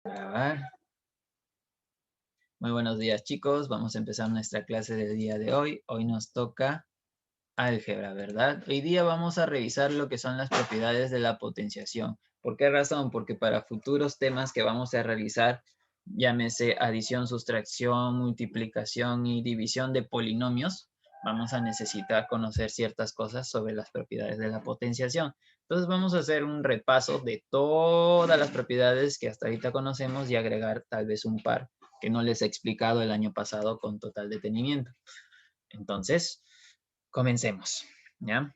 Grabar. Muy buenos días, chicos. Vamos a empezar nuestra clase del día de hoy. Hoy nos toca álgebra, ¿verdad? Hoy día vamos a revisar lo que son las propiedades de la potenciación. ¿Por qué razón? Porque para futuros temas que vamos a realizar, llámese adición, sustracción, multiplicación y división de polinomios, vamos a necesitar conocer ciertas cosas sobre las propiedades de la potenciación. Entonces vamos a hacer un repaso de todas las propiedades que hasta ahorita conocemos y agregar tal vez un par que no les he explicado el año pasado con total detenimiento. Entonces, comencemos, ¿ya?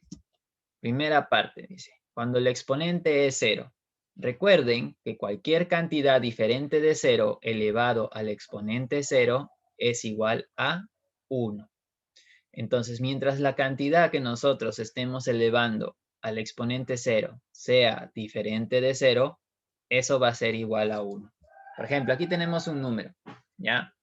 Primera parte, dice, cuando el exponente es cero. Recuerden que cualquier cantidad diferente de cero elevado al exponente cero es igual a 1. Entonces, mientras la cantidad que nosotros estemos elevando al exponente cero sea diferente de cero, eso va a ser igual a 1. Por ejemplo, aquí tenemos un número, ¿ya?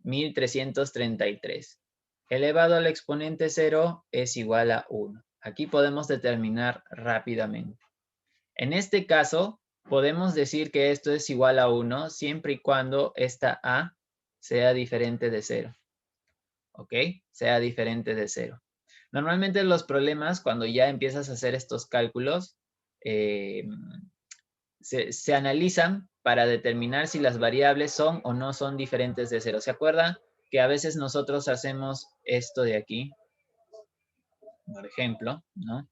1333. Elevado al exponente 0 es igual a 1. Aquí podemos determinar rápidamente. En este caso, podemos decir que esto es igual a 1 siempre y cuando esta a sea diferente de 0. ¿Ok? Sea diferente de 0. Normalmente los problemas, cuando ya empiezas a hacer estos cálculos, se analizan para determinar si las variables son o no son diferentes de 0. ¿Se acuerdan que a veces nosotros hacemos esto de aquí, por ejemplo, ¿no?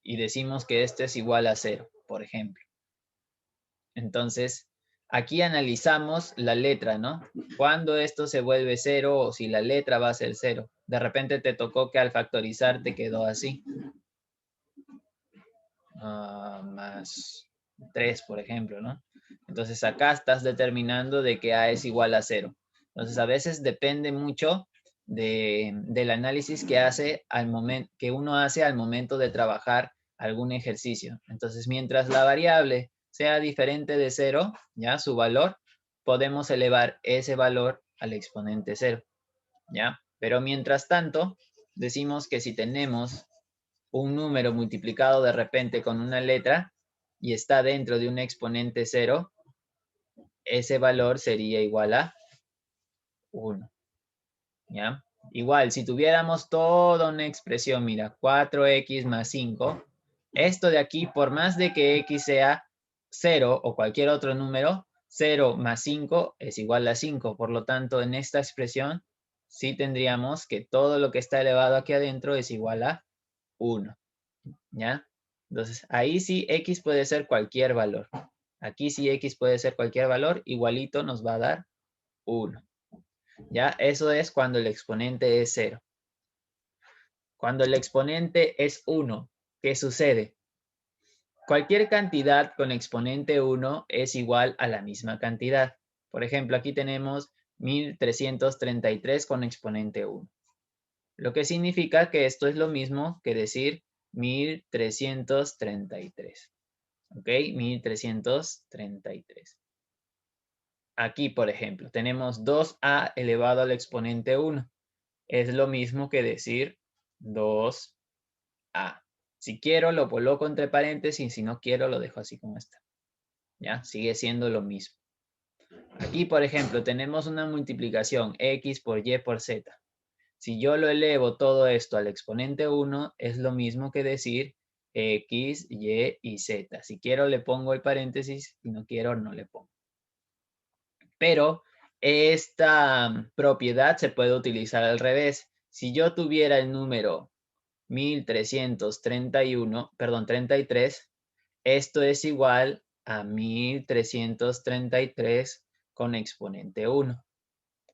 Y decimos que esto es igual a 0, por ejemplo. Entonces, aquí analizamos la letra, ¿no? Cuando esto se vuelve 0 o si la letra va a ser 0. De repente te tocó que al factorizar te quedó así. Más 3, por ejemplo, ¿no? Entonces acá estás determinando de que A es igual a 0. Entonces a veces depende mucho del análisis que hace al momento que uno hace al momento de trabajar algún ejercicio. Entonces mientras la variable sea diferente de 0, ya su valor, podemos elevar ese valor al exponente 0, ¿ya? Pero mientras tanto, decimos que si tenemos un número multiplicado de repente con una letra y está dentro de un exponente 0, ese valor sería igual a 1, ¿ya? Igual, si tuviéramos toda una expresión, mira, 4x más 5, esto de aquí, por más de que x sea 0 o cualquier otro número, 0 más 5 es igual a 5. Por lo tanto, en esta expresión, sí tendríamos que todo lo que está elevado aquí adentro es igual a 1. ¿Ya? Entonces, ahí sí x puede ser cualquier valor. Aquí sí x puede ser cualquier valor, igualito nos va a dar 1. ¿Ya? Eso es cuando el exponente es 0. Cuando el exponente es 1, ¿qué sucede? Cualquier cantidad con exponente 1 es igual a la misma cantidad. Por ejemplo, aquí tenemos 1333 con exponente 1. Lo que significa que esto es lo mismo que decir 1333. ¿Ok? 1333. Aquí, por ejemplo, tenemos 2a elevado al exponente 1. Es lo mismo que decir 2a. Si quiero, lo coloco entre paréntesis. Si no quiero, lo dejo así como está. ¿Ya? Sigue siendo lo mismo. Aquí, por ejemplo, tenemos una multiplicación x por y por z. Si yo lo elevo todo esto al exponente 1, es lo mismo que decir x, y y z. Si quiero, le pongo el paréntesis. Si no quiero, no le pongo. Pero esta propiedad se puede utilizar al revés. Si yo tuviera el número 33, esto es igual a 1333 con exponente 1.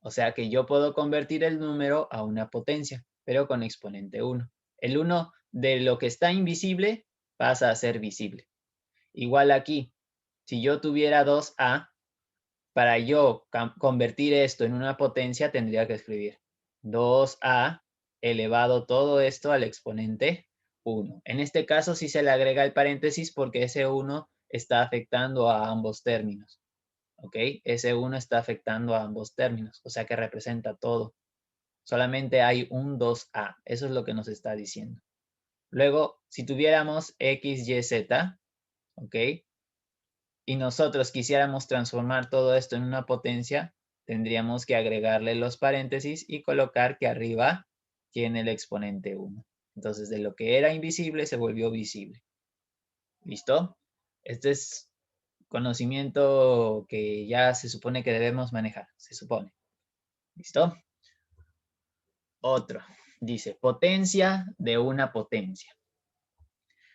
O sea que yo puedo convertir el número a una potencia, pero con exponente 1. El 1 de lo que está invisible pasa a ser visible. Igual aquí, si yo tuviera 2a, para yo convertir esto en una potencia tendría que escribir 2a elevado todo esto al exponente 1. En este caso sí se le agrega el paréntesis porque ese 1 está afectando a ambos términos. ¿Ok? Ese 1 está afectando a ambos términos, o sea que representa todo. Solamente hay un 2a, eso es lo que nos está diciendo. Luego, si tuviéramos x, y, z, ¿ok? y nosotros quisiéramos transformar todo esto en una potencia, tendríamos que agregarle los paréntesis y colocar que arriba tiene el exponente 1. Entonces, de lo que era invisible se volvió visible. ¿Listo? Este es conocimiento que ya se supone que debemos manejar, se supone. ¿Listo? Otro. Dice, potencia de una potencia.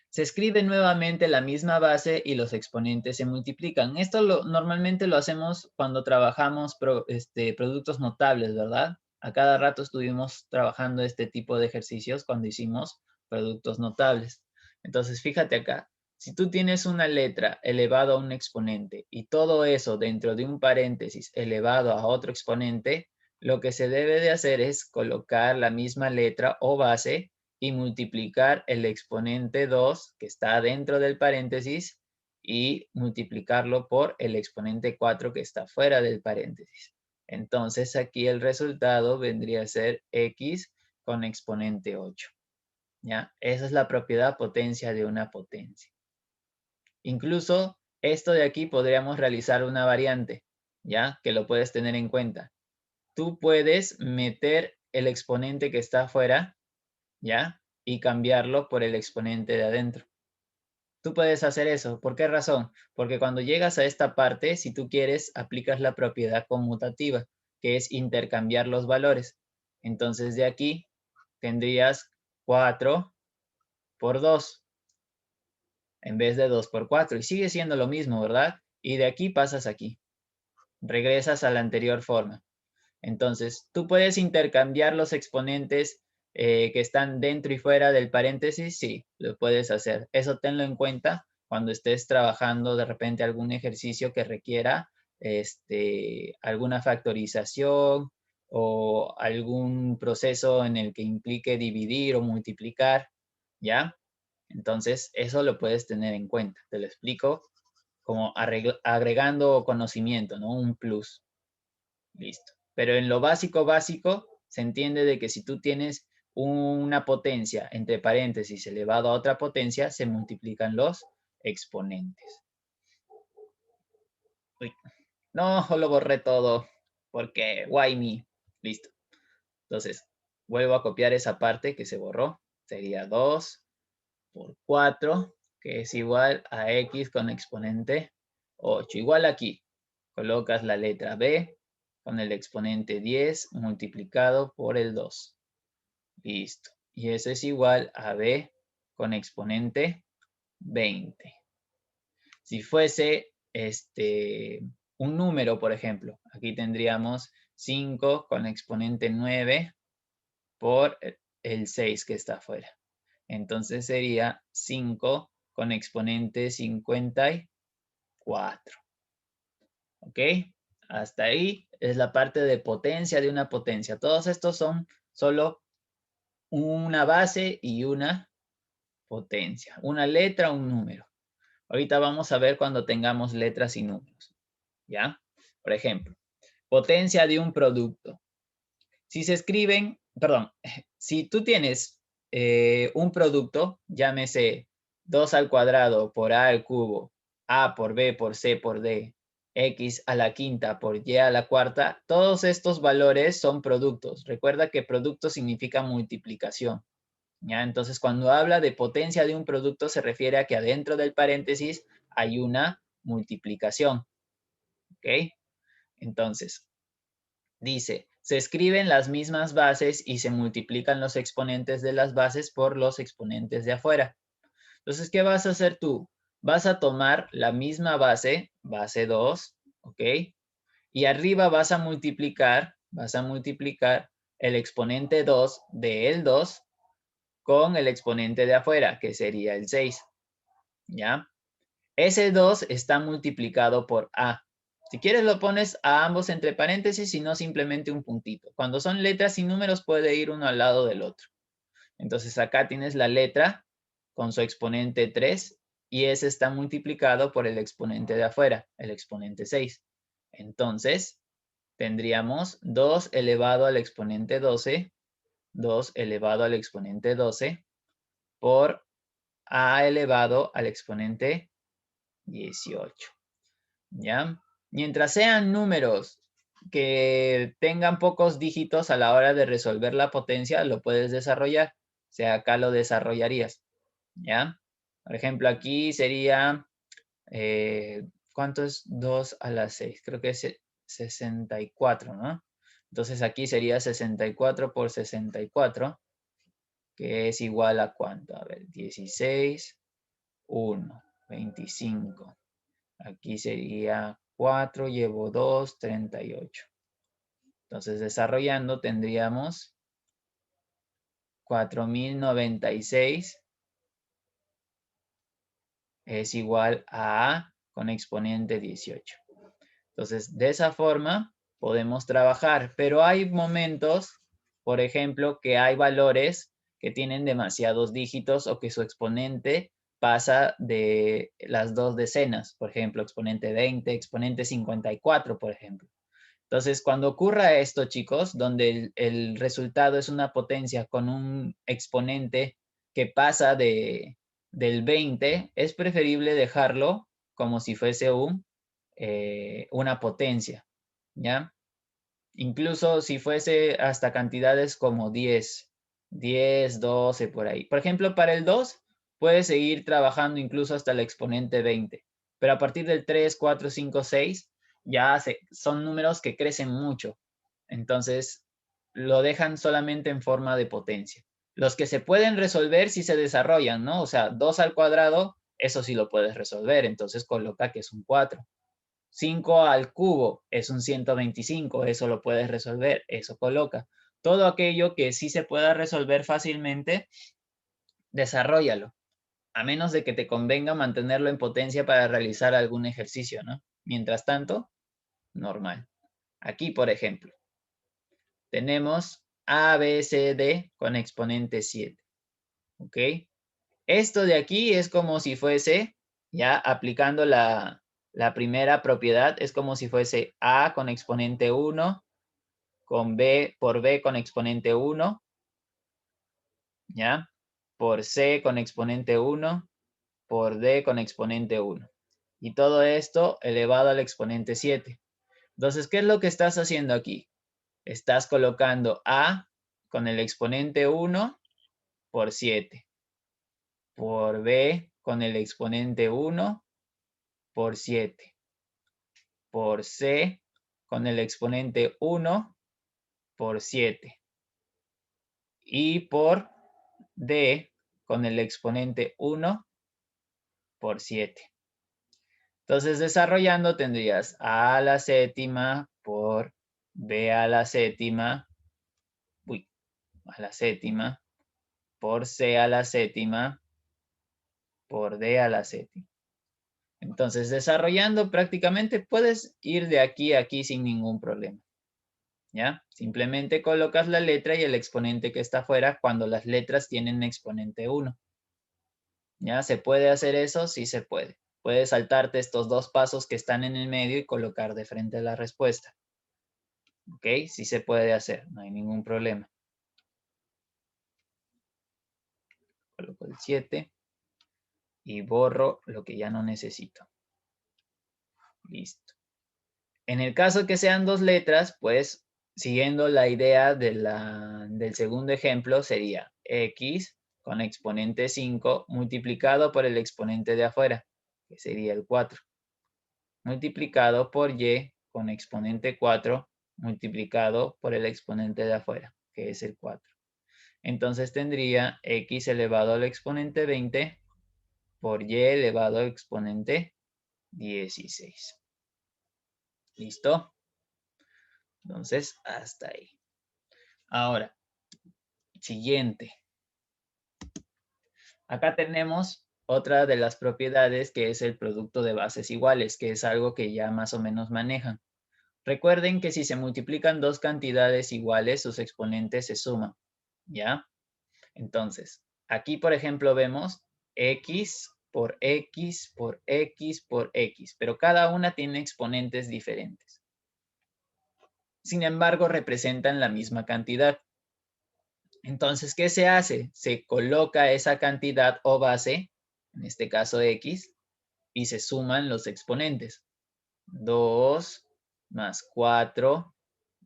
Se escribe nuevamente la misma base y los exponentes se multiplican. Esto normalmente lo hacemos cuando trabajamos productos notables, ¿verdad? A cada rato estuvimos trabajando este tipo de ejercicios cuando hicimos productos notables. Entonces, fíjate acá. Si tú tienes una letra elevado a un exponente y todo eso dentro de un paréntesis elevado a otro exponente, lo que se debe de hacer es colocar la misma letra o base y multiplicar el exponente 2 que está dentro del paréntesis y multiplicarlo por el exponente 4 que está fuera del paréntesis. Entonces aquí el resultado vendría a ser x con exponente 8. ¿Ya? Esa es la propiedad potencia de una potencia. Incluso esto de aquí podríamos realizar una variante, ¿ya? Que lo puedes tener en cuenta. Tú puedes meter el exponente que está afuera, ¿ya? Y cambiarlo por el exponente de adentro. Tú puedes hacer eso. ¿Por qué razón? Porque cuando llegas a esta parte, si tú quieres, aplicas la propiedad conmutativa, que es intercambiar los valores. Entonces de aquí tendrías 4 por 2 en vez de 2 por 4. Y sigue siendo lo mismo, ¿verdad? Y de aquí pasas aquí. Regresas a la anterior forma. Entonces, tú puedes intercambiar los exponentes que están dentro y fuera del paréntesis, sí, lo puedes hacer. Eso tenlo en cuenta cuando estés trabajando de repente algún ejercicio que requiera alguna factorización o algún proceso en el que implique dividir o multiplicar, ¿ya? Entonces, eso lo puedes tener en cuenta. Te lo explico como agregando conocimiento, ¿no? Un plus. Listo. Pero en lo básico, básico, se entiende de que si tú tienes una potencia entre paréntesis elevado a otra potencia, se multiplican los exponentes. Uy. No, lo borré todo, porque why me. Listo. Entonces, vuelvo a copiar esa parte que se borró. Sería 2 por 4, que es igual a x con exponente 8. Igual aquí, colocas la letra b con el exponente 10 multiplicado por el 2. Listo. Y eso es igual a b con exponente 20. Si fuese un número, por ejemplo, aquí tendríamos 5 con exponente 9 por el 6 que está afuera. Entonces sería 5 con exponente 54. ¿Ok? Hasta ahí es la parte de potencia de una potencia. Todos estos son solo una base y una potencia. Una letra, un número. Ahorita vamos a ver cuando tengamos letras y números. ¿Ya? Por ejemplo, potencia de un producto. Si se escriben, perdón, si tú tienes un producto, llámese 2 al cuadrado por a al cubo, a por b por c por d, x a la quinta por y a la cuarta, todos estos valores son productos. Recuerda que producto significa multiplicación. ¿Ya? Entonces, cuando habla de potencia de un producto, se refiere a que adentro del paréntesis hay una multiplicación. ¿Ok? Entonces, dice, se escriben las mismas bases y se multiplican los exponentes de las bases por los exponentes de afuera. Entonces, ¿qué vas a hacer tú? Vas a tomar la misma base, base 2, ¿ok? Y arriba vas a multiplicar el exponente 2 de el 2 con el exponente de afuera, que sería el 6, ¿ya? Ese 2 está multiplicado por a. Si quieres lo pones a ambos entre paréntesis y no simplemente un puntito. Cuando son letras y números puede ir uno al lado del otro. Entonces acá tienes la letra con su exponente 3 y ese está multiplicado por el exponente de afuera, el exponente 6. Entonces tendríamos 2 elevado al exponente 12, 2 elevado al exponente 12 por a elevado al exponente 18. ¿ya? Mientras sean números que tengan pocos dígitos a la hora de resolver la potencia, lo puedes desarrollar. O sea, acá lo desarrollarías, ¿ya? Por ejemplo, aquí sería, ¿cuánto es 2 a la 6? Creo que es 64, ¿no? Entonces aquí sería 64 por 64, que es igual a ¿cuánto? A ver, 16, 1, 25. Aquí sería 4, llevo 2, 38. Entonces, desarrollando tendríamos 4096 es igual a A con exponente 18. Entonces, de esa forma podemos trabajar, pero hay momentos, por ejemplo, que hay valores que tienen demasiados dígitos o que su exponente pasa de las 2 decenas, por ejemplo, exponente 20, exponente 54, por ejemplo. Entonces, cuando ocurra esto, chicos, donde el resultado es una potencia con un exponente que pasa del 20, es preferible dejarlo como si fuese una potencia, ¿ya? Incluso si fuese hasta cantidades como 10, 10, 12, por ahí. Por ejemplo, para el 2, puedes seguir trabajando incluso hasta el exponente 20, pero a partir del 3, 4, 5, 6, ya son números que crecen mucho. Entonces, lo dejan solamente en forma de potencia. Los que se pueden resolver sí se desarrollan, ¿no? O sea, 2 al cuadrado, eso sí lo puedes resolver. Entonces, coloca que es un 4. 5 al cubo es un 125, eso lo puedes resolver, eso coloca. Todo aquello que sí se pueda resolver fácilmente, desarróllalo, a menos de que te convenga mantenerlo en potencia para realizar algún ejercicio, ¿no? Mientras tanto, normal. Aquí, por ejemplo, tenemos A, B, C, D con exponente 7, ¿ok? Esto de aquí es como si fuese, ya aplicando la primera propiedad, es como si fuese A con exponente 1, con B por B con exponente 1, ¿ya? Por C con exponente 1, por D con exponente 1. Y todo esto elevado al exponente 7. Entonces, ¿qué es lo que estás haciendo aquí? Estás colocando A con el exponente 1 por 7, por B con el exponente 1 por 7, por C con el exponente 1 por 7 y por D con el exponente 1 por 7. Entonces, desarrollando tendrías A a la séptima por B a la séptima, a la séptima, por C a la séptima, por D a la séptima. Entonces, desarrollando prácticamente puedes ir de aquí a aquí sin ningún problema. ¿Ya? Simplemente colocas la letra y el exponente que está afuera cuando las letras tienen exponente 1. ¿Ya? ¿Se puede hacer eso? Sí se puede. Puedes saltarte estos dos pasos que están en el medio y colocar de frente la respuesta. ¿Ok? Sí se puede hacer, no hay ningún problema. Coloco el 7 y borro lo que ya no necesito. Listo. En el caso que sean dos letras, pues siguiendo la idea del segundo ejemplo, sería x con exponente 5 multiplicado por el exponente de afuera, que sería el 4, multiplicado por y con exponente 4 multiplicado por el exponente de afuera, que es el 4. Entonces tendría x elevado al exponente 20 por y elevado al exponente 16. ¿Listo? Entonces, hasta ahí. Ahora, siguiente. Acá tenemos otra de las propiedades que es el producto de bases iguales, que es algo que ya más o menos manejan. Recuerden que si se multiplican dos cantidades iguales, sus exponentes se suman, ¿ya? Entonces, aquí por ejemplo vemos x por x por x por x, pero cada una tiene exponentes diferentes. Sin embargo, representan la misma cantidad. Entonces, ¿qué se hace? Se coloca esa cantidad o base, en este caso x, y se suman los exponentes. 2 más 4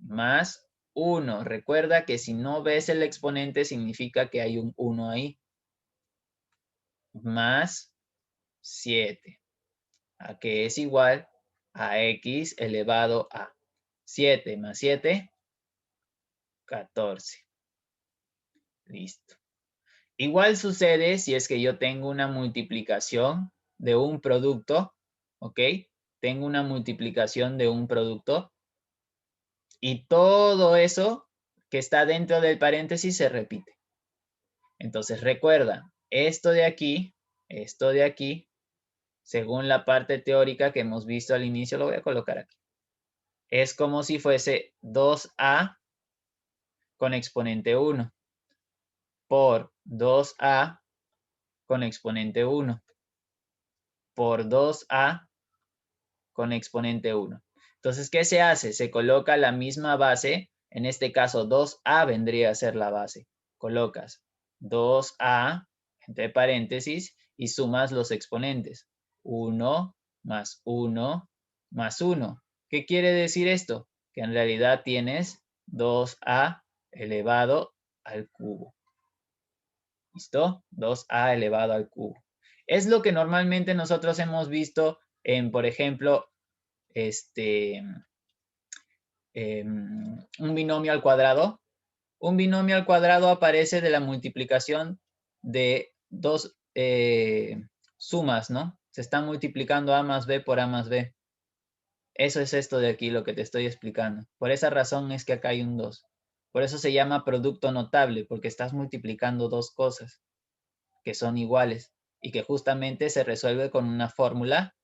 más 1. Recuerda que si no ves el exponente significa que hay un 1 ahí. Más 7. A que es igual a x elevado a 7 más 7, 14. Listo. Igual sucede si es que yo tengo una multiplicación de un producto, ¿ok? Tengo una multiplicación de un producto y todo eso que está dentro del paréntesis se repite. Entonces recuerda, esto de aquí, según la parte teórica que hemos visto al inicio, lo voy a colocar aquí. Es como si fuese 2a con exponente 1 por 2a con exponente 1 por 2a con exponente 1. Entonces, ¿qué se hace? Se coloca la misma base, en este caso 2a vendría a ser la base. Colocas 2a entre paréntesis y sumas los exponentes. 1 más 1 más 1. ¿Qué quiere decir esto? Que en realidad tienes 2a elevado al cubo. ¿Listo? 2a elevado al cubo. Es lo que normalmente nosotros hemos visto en, por ejemplo, un binomio al cuadrado. Un binomio al cuadrado aparece de la multiplicación de dos sumas, ¿no? Se están multiplicando a más b por a más b. Eso es esto de aquí, lo que te estoy explicando. Por esa razón es que acá hay un 2. Por eso se llama producto notable, porque estás multiplicando dos cosas que son iguales y que justamente se resuelve con una fórmula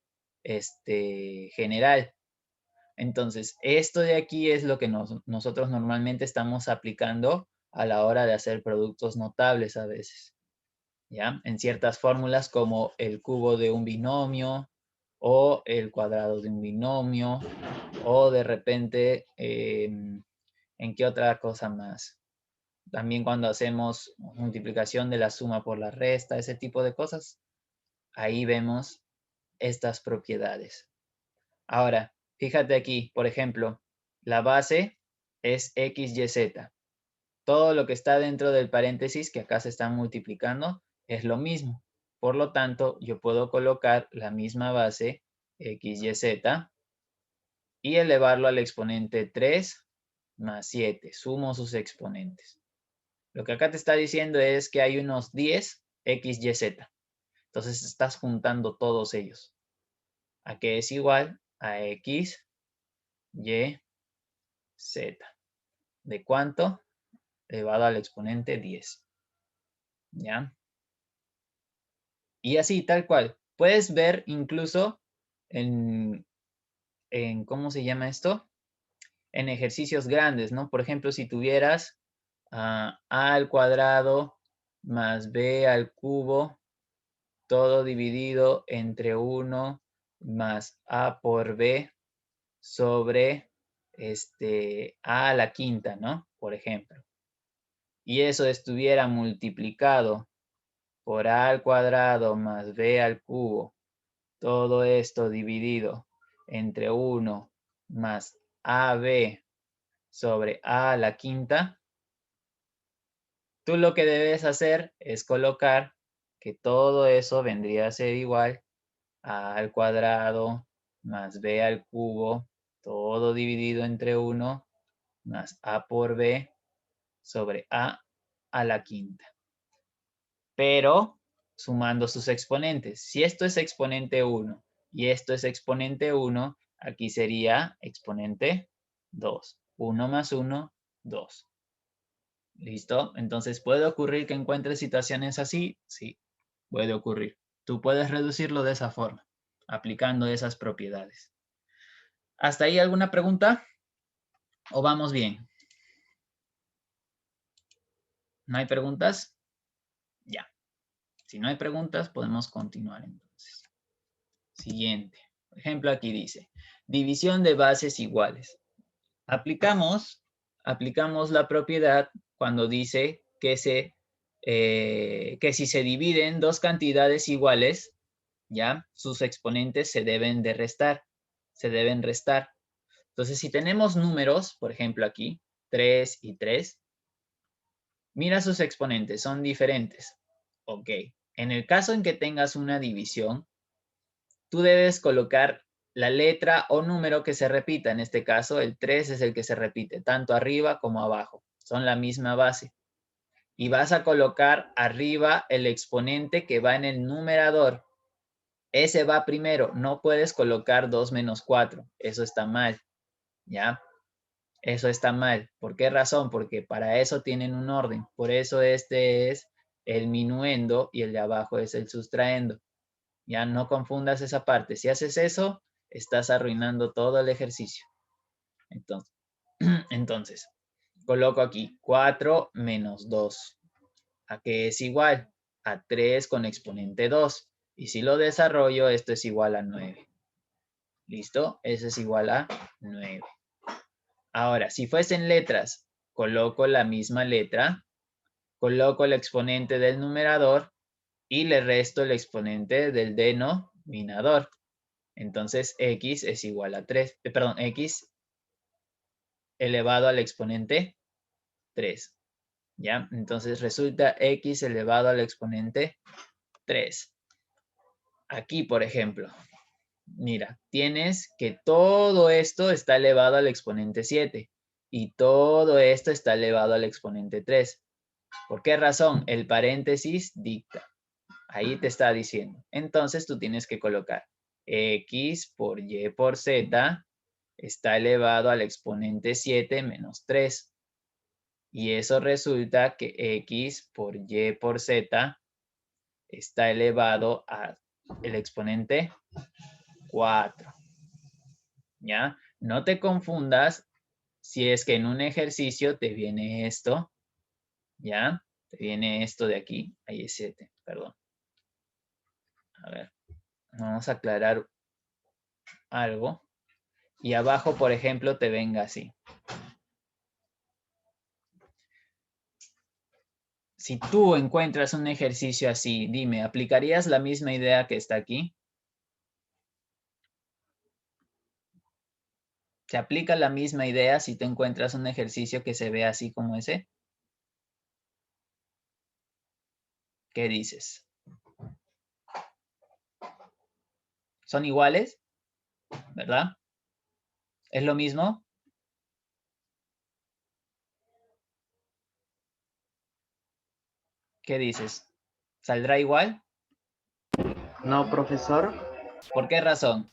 general. Entonces, esto de aquí es lo que nosotros normalmente estamos aplicando a la hora de hacer productos notables a veces, ¿ya? En ciertas fórmulas como el cubo de un binomio o el cuadrado de un binomio o de repente, ¿en qué otra cosa más? También cuando hacemos multiplicación de la suma por la resta, ese tipo de cosas, ahí vemos estas propiedades. Ahora, fíjate aquí, por ejemplo, la base es x, y, z. Todo lo que está dentro del paréntesis, que acá se está multiplicando, es lo mismo. Por lo tanto, yo puedo colocar la misma base x, y, z y elevarlo al exponente 3 más 7. Sumo sus exponentes. Lo que acá te está diciendo es que hay unos 10 x, y, z. Entonces estás juntando todos ellos. ¿A qué es igual? A x, y, z. ¿De cuánto? Elevado al exponente 10. ¿Ya? Y así, tal cual. Puedes ver incluso en ¿cómo se llama esto? En ejercicios grandes, ¿no? Por ejemplo, si tuvieras a al cuadrado más b al cubo, todo dividido entre 1 más a por b sobre a la quinta, ¿no? Por ejemplo. Y eso estuviera multiplicado por a al cuadrado más b al cubo, todo esto dividido entre 1 más ab sobre a la quinta, tú lo que debes hacer es colocar que todo eso vendría a ser igual a al cuadrado más b al cubo, todo dividido entre 1 más a por b sobre a la quinta. Pero sumando sus exponentes. Si esto es exponente 1 y esto es exponente 1, aquí sería exponente 2. 1 más 1, 2. ¿Listo? Entonces, ¿puede ocurrir que encuentres situaciones así? Sí, puede ocurrir. Tú puedes reducirlo de esa forma, aplicando esas propiedades. ¿Hasta ahí alguna pregunta? ¿O vamos bien? ¿No hay preguntas? Ya. Si no hay preguntas, podemos continuar entonces. Siguiente. Por ejemplo, aquí dice, división de bases iguales. Aplicamos la propiedad cuando dice que si se dividen dos cantidades iguales, ¿ya? Sus exponentes se deben de restar. se deben restar. Entonces, si tenemos números, por ejemplo aquí, 3 y 3, mira sus exponentes, son diferentes. Ok, en el caso en que tengas una división, tú debes colocar la letra o número que se repita. En este caso, el 3 es el que se repite, tanto arriba como abajo. Son la misma base. Y vas a colocar arriba el exponente que va en el numerador. Ese va primero. No puedes colocar 2 menos 4. Eso está mal. ¿Ya? Eso está mal. ¿Por qué razón? Porque para eso tienen un orden. Por eso este es el minuendo y el de abajo es el sustraendo. Ya no confundas esa parte. Si haces eso, estás arruinando todo el ejercicio. Entonces, entonces coloco aquí 4 menos 2. ¿A qué es igual? A 3 con exponente 2. Y si lo desarrollo, esto es igual a 9. ¿Listo? Eso es igual a 9. Ahora, si fuesen letras, coloco la misma letra, coloco el exponente del numerador y le resto el exponente del denominador. Entonces, x es igual a 3, perdón, x elevado al exponente 3. ¿Ya? Entonces resulta x elevado al exponente 3. Aquí, por ejemplo, mira, tienes que todo esto está elevado al exponente 7 y todo esto está elevado al exponente 3. ¿Por qué razón? El paréntesis dicta. Ahí te está diciendo. Entonces tú tienes que colocar x por y por z está elevado al exponente 7 menos 3. Y eso resulta que x por y por z está elevado al exponente 4. ¿Ya? No te confundas si es que en un ejercicio te viene esto, ¿ya? Te viene esto de aquí, ahí es 7, perdón. A ver, vamos a aclarar algo. Y abajo, por ejemplo, te venga así. Si tú encuentras un ejercicio así, dime, ¿aplicarías la misma idea que está aquí? ¿Se aplica la misma idea si te encuentras un ejercicio que se ve así como ese? ¿Qué dices? ¿Son iguales? ¿Verdad? ¿Es lo mismo? ¿Qué dices? ¿Saldrá igual? No, profesor, ¿Por qué razón?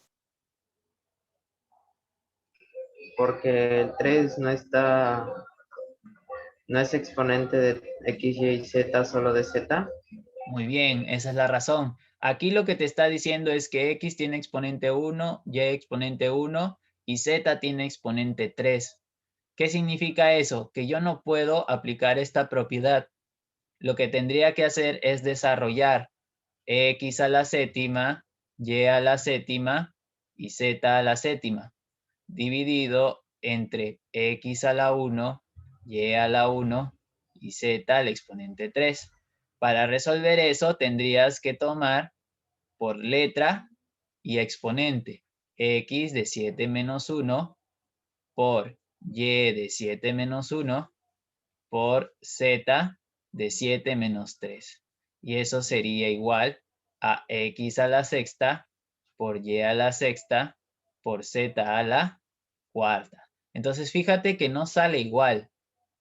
porque el 3 no es exponente de x, y, z, solo de z. Muy bien, esa es la razón. Aquí lo que te está diciendo es que x tiene exponente 1, y exponente 1 y z tiene exponente 3. ¿Qué significa eso? Que yo no puedo aplicar esta propiedad. Lo que tendría que hacer es desarrollar x a la séptima, y a la séptima y z a la séptima, dividido entre x a la 1, y a la 1 y z al exponente 3. Para resolver eso tendrías que tomar por letra y exponente x de 7 menos 1 por y de 7 menos 1 por z de 7 menos 3. Y eso sería igual a x a la sexta por y a la sexta por z a la cuarta. Entonces fíjate que no sale igual,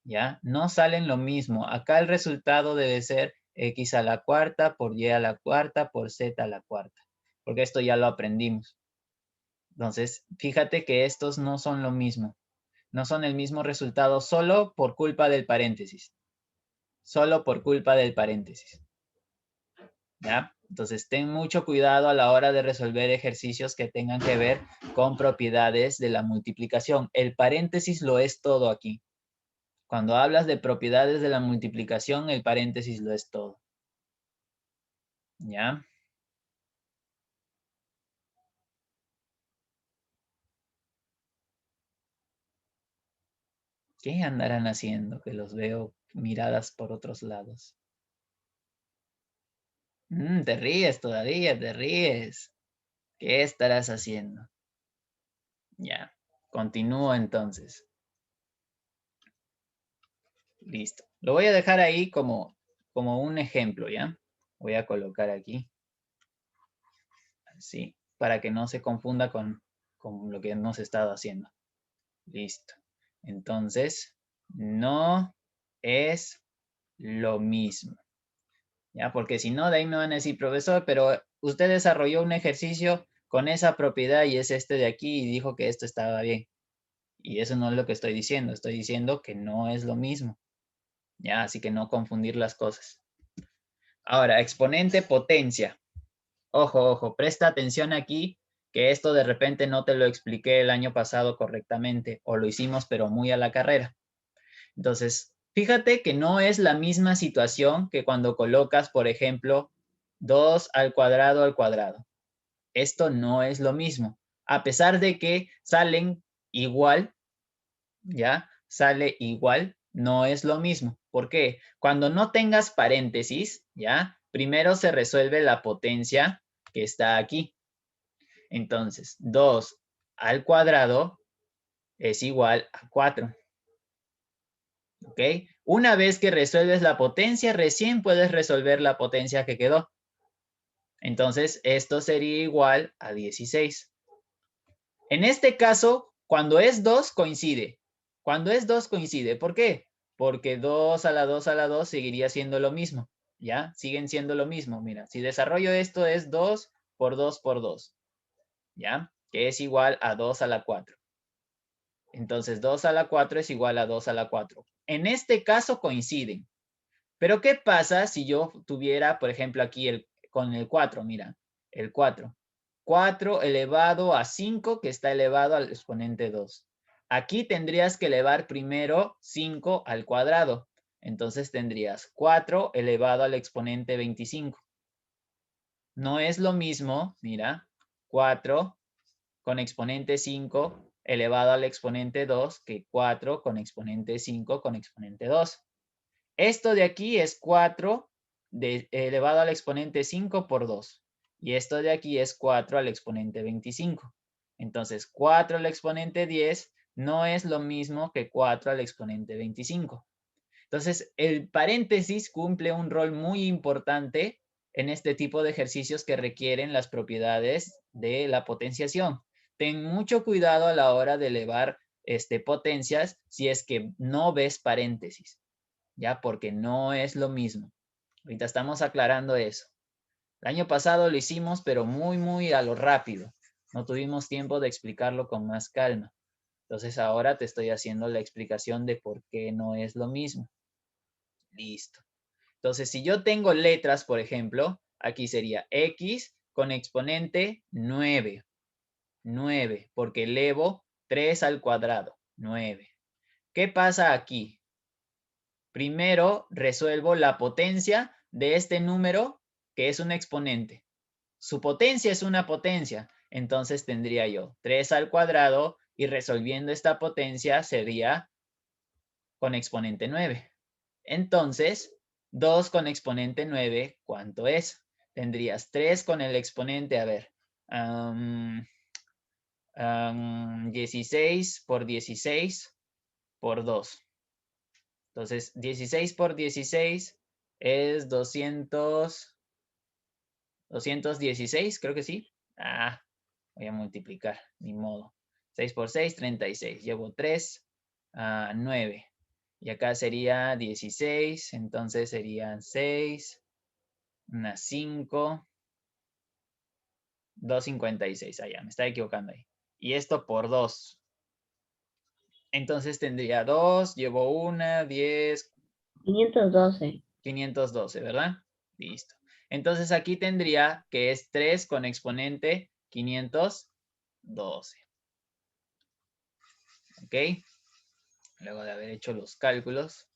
¿ya? No salen lo mismo. Acá el resultado debe ser x a la cuarta por y a la cuarta por z a la cuarta, porque esto ya lo aprendimos. Entonces, fíjate que estos no son lo mismo. No son el mismo resultado solo por culpa del paréntesis. Solo por culpa del paréntesis. ¿Ya? Entonces, ten mucho cuidado a la hora de resolver ejercicios que tengan que ver con propiedades de la multiplicación. El paréntesis lo es todo aquí. Cuando hablas de propiedades de la multiplicación, el paréntesis lo es todo. ¿Ya? ¿Qué andarán haciendo? Que los veo miradas por otros lados. Te ríes todavía, te ríes. ¿Qué estarás haciendo? Ya, continúo entonces. Listo. Lo voy a dejar ahí como un ejemplo, ¿ya? Voy a colocar aquí. Así, para que no se confunda con lo que hemos estado haciendo. Listo. Entonces, no es lo mismo. ¿Ya? Porque si no, de ahí me van a decir, profesor, pero usted desarrolló un ejercicio con esa propiedad y es este de aquí y dijo que esto estaba bien. Y eso no es lo que estoy diciendo. Estoy diciendo que no es lo mismo. ¿Ya? Así que no confundir las cosas. Ahora, exponente potencia. Ojo, ojo, presta atención aquí, que esto de repente no te lo expliqué el año pasado correctamente, o lo hicimos pero muy a la carrera. Entonces, fíjate que no es la misma situación que cuando colocas, por ejemplo, 2 al cuadrado. Esto no es lo mismo. A pesar de que salen igual, ¿ya? Sale igual, no es lo mismo. ¿Por qué? Cuando no tengas paréntesis, ¿ya? Primero se resuelve la potencia que está aquí. Entonces, 2 al cuadrado es igual a 4. ¿Ok? Una vez que resuelves la potencia, recién puedes resolver la potencia que quedó. Entonces, esto sería igual a 16. En este caso, cuando es 2, coincide. Cuando es 2, coincide. ¿Por qué? Porque 2 a la 2 a la 2 seguiría siendo lo mismo. ¿Ya? Siguen siendo lo mismo. Mira, si desarrollo esto es 2 por 2 por 2. ¿Ya? Que es igual a 2 a la 4. Entonces 2 a la 4 es igual a 2 a la 4. En este caso coinciden. Pero ¿qué pasa si yo tuviera, por ejemplo, aquí con el 4? Mira, el 4. 4 elevado a 5 que está elevado al exponente 2. Aquí tendrías que elevar primero 5 al cuadrado. Entonces tendrías 4 elevado al exponente 25. No es lo mismo, mira, 4 con exponente 5 elevado al exponente 2 que 4 con exponente 5 con exponente 2. Esto de aquí es 4 elevado al exponente 5 por 2. Y esto de aquí es 4 al exponente 25. Entonces, 4 al exponente 10 no es lo mismo que 4 al exponente 25. Entonces, el paréntesis cumple un rol muy importante en este tipo de ejercicios que requieren las propiedades de la potenciación. Ten mucho cuidado a la hora de elevar potencias si es que no ves paréntesis, ¿ya? Porque no es lo mismo. Ahorita estamos aclarando eso. El año pasado lo hicimos, pero muy a lo rápido. No tuvimos tiempo de explicarlo con más calma. Entonces ahora te estoy haciendo la explicación de por qué no es lo mismo. Listo. Entonces, si yo tengo letras, por ejemplo, aquí sería x con exponente 9. 9, porque elevo 3 al cuadrado. 9. ¿Qué pasa aquí? Primero resuelvo la potencia de este número que es un exponente. Su potencia es una potencia. Entonces tendría yo 3 al cuadrado y resolviendo esta potencia sería con exponente 9. Entonces, 2 con exponente 9, ¿cuánto es? Tendrías 3 con el exponente, a ver, 16 por 16 por 2. Entonces, 16 por 16 es 216, creo que sí. Voy a multiplicar, ni modo. 6 por 6, 36. Llevo 3, 9. Y acá sería 16, entonces serían 6, una 5, 2,56. Ya, me estaba equivocando ahí. Y esto por 2. Entonces tendría 2, llevo 1, 10. 512. 512, ¿verdad? Listo. Entonces aquí tendría que es 3 con exponente 512. ¿Ok? Luego de haber hecho los cálculos.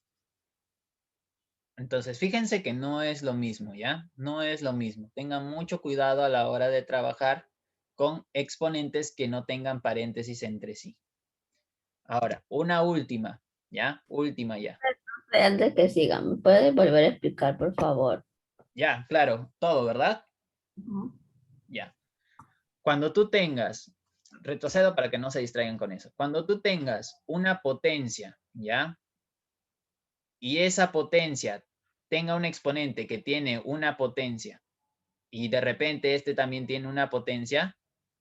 Entonces, fíjense que no es lo mismo, ¿ya? No es lo mismo. Tengan mucho cuidado a la hora de trabajar con exponentes que no tengan paréntesis entre sí. Ahora, una última, ¿ya? Última ya. Antes que sigan, ¿me puede volver a explicar, por favor? Ya, claro, todo, ¿verdad? Ya. Cuando tú tengas retrocedo para que no se distraigan con eso. Cuando tú tengas una potencia, ¿ya? Y esa potencia tenga un exponente que tiene una potencia y de repente este también tiene una potencia,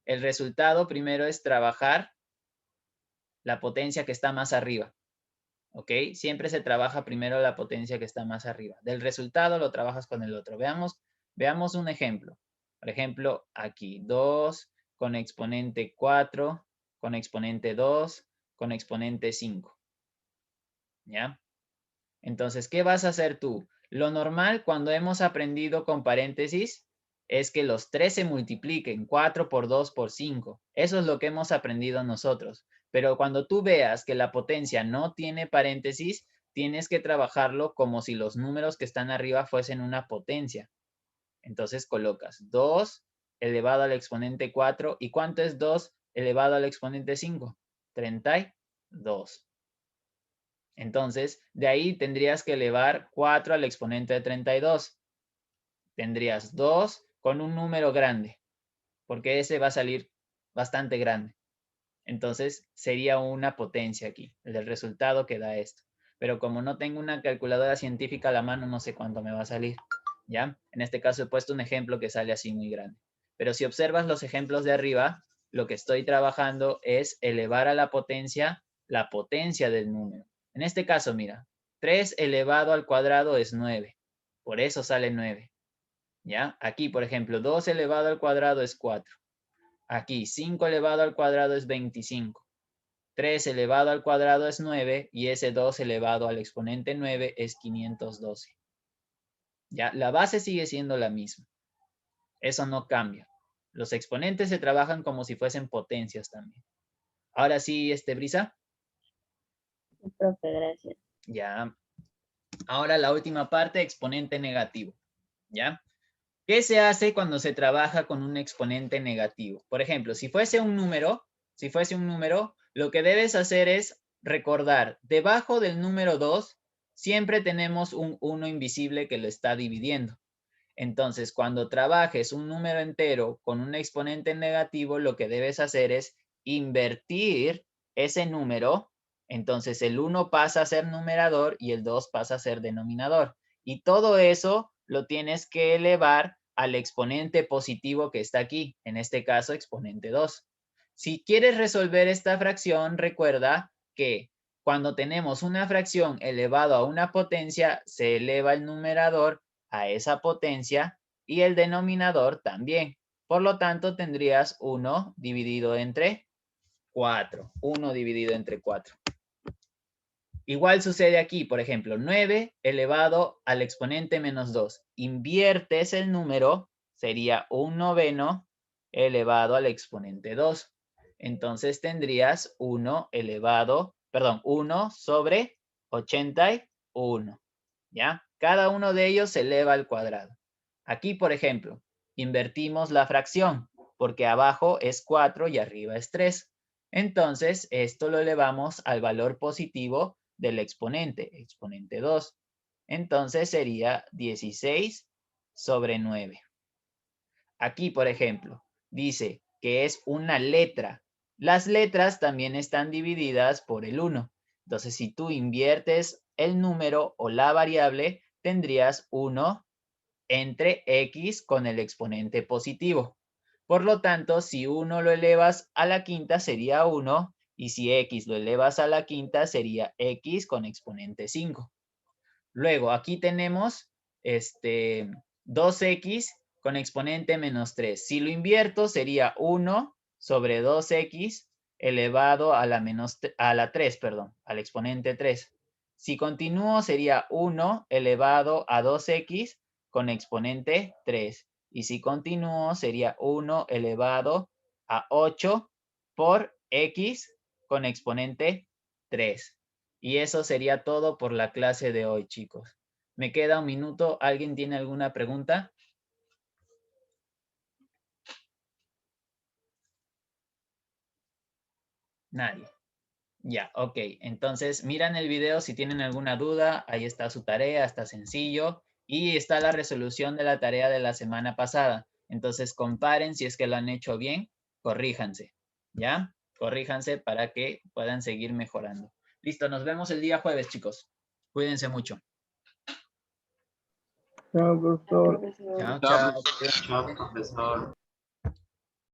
el resultado primero es trabajar la potencia que está más arriba. ¿Ok? Siempre se trabaja primero la potencia que está más arriba. Del resultado lo trabajas con el otro. Veamos un ejemplo. Por ejemplo, aquí 2 con exponente 4, con exponente 2, con exponente 5. ¿Ya? Entonces, ¿qué vas a hacer tú? Lo normal cuando hemos aprendido con paréntesis es que los 3 se multipliquen, 4 por 2 por 5. Eso es lo que hemos aprendido nosotros. Pero cuando tú veas que la potencia no tiene paréntesis, tienes que trabajarlo como si los números que están arriba fuesen una potencia. Entonces colocas 2 elevado al exponente 4. ¿Y cuánto es 2 elevado al exponente 5? 32. Entonces, de ahí tendrías que elevar 4 al exponente de 32. Tendrías 2 con un número grande, porque ese va a salir bastante grande. Entonces, sería una potencia aquí, el resultado que da esto. Pero como no tengo una calculadora científica a la mano, no sé cuánto me va a salir. ¿Ya? En este caso he puesto un ejemplo que sale así muy grande. Pero si observas los ejemplos de arriba, lo que estoy trabajando es elevar a la potencia del número. En este caso, mira, 3 elevado al cuadrado es 9. Por eso sale 9. ¿Ya? Aquí, por ejemplo, 2 elevado al cuadrado es 4. Aquí, 5 elevado al cuadrado es 25. 3 elevado al cuadrado es 9 y ese 2 elevado al exponente 9 es 512. ¿Ya? La base sigue siendo la misma. Eso no cambia. Los exponentes se trabajan como si fuesen potencias también. Ahora sí, Brisa. Profe, gracias. Ya. Ahora la última parte, exponente negativo. ¿Ya? ¿Qué se hace cuando se trabaja con un exponente negativo? Por ejemplo, si fuese un número, lo que debes hacer es recordar, debajo del número 2, siempre tenemos un 1 invisible que lo está dividiendo. Entonces, cuando trabajes un número entero con un exponente negativo, lo que debes hacer es invertir ese número. Entonces, el 1 pasa a ser numerador y el 2 pasa a ser denominador. Y todo eso lo tienes que elevar al exponente positivo que está aquí, en este caso, exponente 2. Si quieres resolver esta fracción, recuerda que cuando tenemos una fracción elevado a una potencia, se eleva el numerador a esa potencia y el denominador también. Por lo tanto, tendrías 1 dividido entre 4. 1 dividido entre 4. Igual sucede aquí, por ejemplo, 9 elevado al exponente menos 2. Inviertes el número, sería 1/9 elevado al exponente 2. Entonces tendrías 1 sobre 81. ¿Ya? Cada uno de ellos se eleva al cuadrado. Aquí, por ejemplo, invertimos la fracción, porque abajo es 4 y arriba es 3. Entonces, esto lo elevamos al valor positivo del exponente, exponente 2. Entonces sería 16 sobre 9. Aquí, por ejemplo, dice que es una letra. Las letras también están divididas por el 1. Entonces, si tú inviertes el número o la variable, tendrías 1 entre x con el exponente positivo. Por lo tanto, si 1 lo elevas a la quinta sería 1 y si x lo elevas a la quinta sería x con exponente 5. Luego, aquí tenemos 2x con exponente menos 3. Si lo invierto sería 1 sobre 2x elevado a la 3, al exponente 3. Si continúo sería 1 elevado a 2x con exponente 3. Y si continúo sería 1 elevado a 8 por x con exponente 3. Y eso sería todo por la clase de hoy, chicos. Me queda un minuto. ¿Alguien tiene alguna pregunta? Nadie. Ya, ok. Entonces, miran el video si tienen alguna duda. Ahí está su tarea, está sencillo. Y está la resolución de la tarea de la semana pasada. Entonces, comparen si es que lo han hecho bien, corríjanse. ¿Ya? Corríjanse para que puedan seguir mejorando. Listo, nos vemos el día jueves, chicos. Cuídense mucho. Chao, profesor. Chao, Chao, chao. chao, profesor.